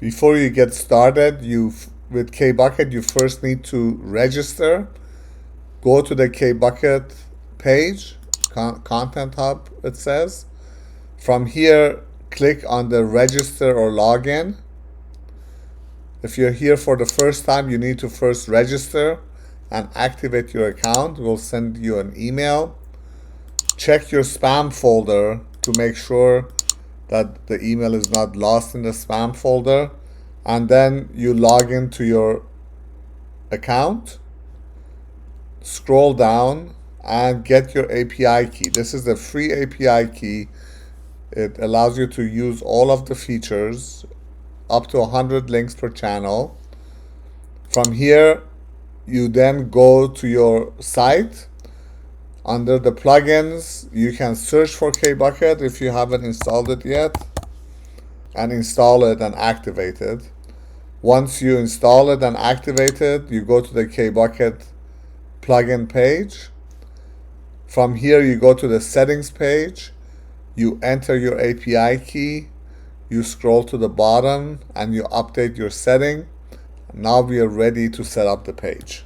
Before you get started, with KBucket, you first need to register. Go to the KBucket page, Content Hub, it says. From here, click on the register or login. If you're here for the first time, you need to first register and activate your account. We'll send you an email. Check your spam folder to make sure that the email is not lost in the spam folder. And then you log into your account, scroll down, and get your API key. This is the free API key. It allows you to use all of the features, up to 100 links per channel. From here, you then go to your site. Under the plugins, you can search for KBucket if you haven't installed it yet, and install it and activate it. Once you install it and activate it, you go to the KBucket plugin page. From here, you go to the settings page. You enter your API key. You scroll to the bottom and you update your setting. Now we are ready to set up the page.